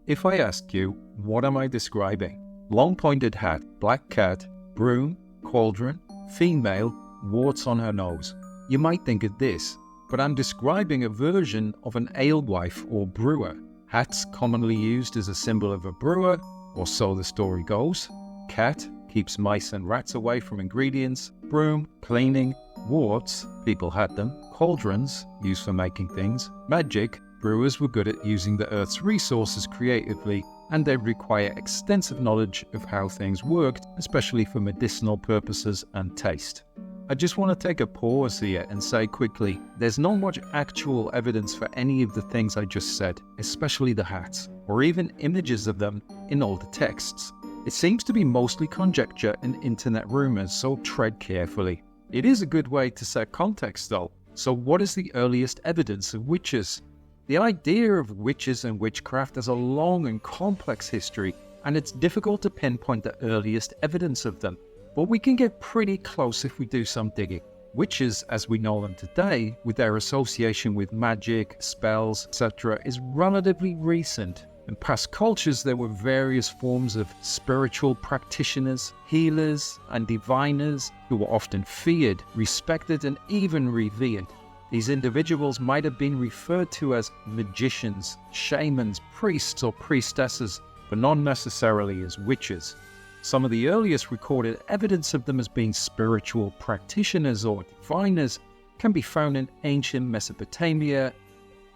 If I ask you, what am I describing? Long pointed hat, black cat, broom, cauldron, female, warts on her nose. You might think of this, but I'm describing a version of an alewife or brewer. Hats commonly used as a symbol of a brewer, or so the story goes. Cat keeps mice and rats away from ingredients. Broom, cleaning. Warts, people had them. Cauldrons, used for making things. Magic, brewers were good at using the earth's resources creatively, and they'd require extensive knowledge of how things worked, especially for medicinal purposes and taste. I just want to take a pause here and say quickly, there's not much actual evidence for any of the things I just said, especially the hats, or even images of them in older texts. It seems to be mostly conjecture and internet rumors, so tread carefully. It is a good way to set context though. So what is the earliest evidence of witches? The idea of witches and witchcraft has a long and complex history, and it's difficult to pinpoint the earliest evidence of them. But we can get pretty close if we do some digging. Witches, as we know them today, with their association with magic, spells, etc., is relatively recent. In past cultures, there were various forms of spiritual practitioners, healers, and diviners who were often feared, respected, and even revered. These individuals might have been referred to as magicians, shamans, priests, or priestesses, but not necessarily as witches. Some of the earliest recorded evidence of them as being spiritual practitioners or diviners can be found in ancient Mesopotamia,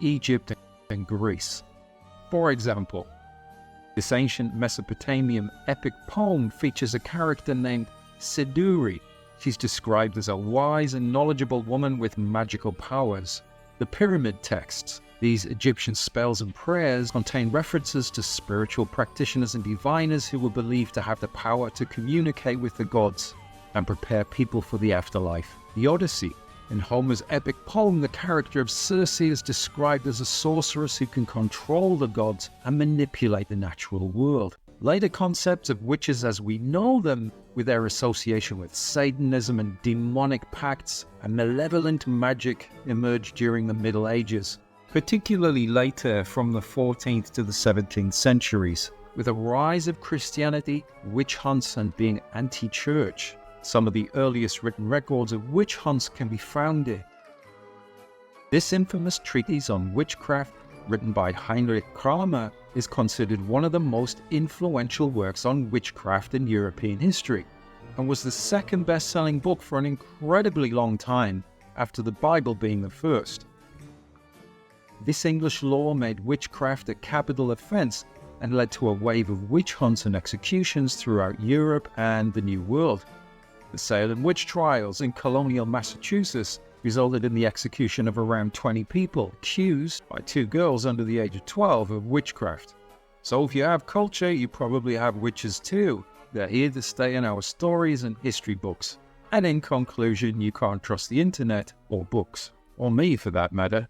Egypt, and Greece. For example, this ancient Mesopotamian epic poem features a character named Siduri. She's described as a wise and knowledgeable woman with magical powers. The pyramid texts, these Egyptian spells and prayers, contain references to spiritual practitioners and diviners who were believed to have the power to communicate with the gods and prepare people for the afterlife. The Odyssey. In Homer's epic poem, the character of Circe is described as a sorceress who can control the gods and manipulate the natural world. Later concepts of witches as we know them, with their association with Satanism and demonic pacts and malevolent magic, emerged during the Middle Ages, particularly later from the 14th to the 17th centuries. With a rise of Christianity, witch hunts, and being anti-church, some of the earliest written records of witch hunts can be found here. This infamous treatise on witchcraft, written by Heinrich Kramer, is considered one of the most influential works on witchcraft in European history, and was the second best-selling book for an incredibly long time, after the Bible being the first. This English law made witchcraft a capital offense and led to a wave of witch hunts and executions throughout Europe and the New World. The Salem witch trials in colonial Massachusetts resulted in the execution of around 20 people accused by 2 girls under the age of 12 of witchcraft. So if you have culture, you probably have witches too. They're here to stay in our stories and history books. And in conclusion, you can't trust the internet or books, or me for that matter.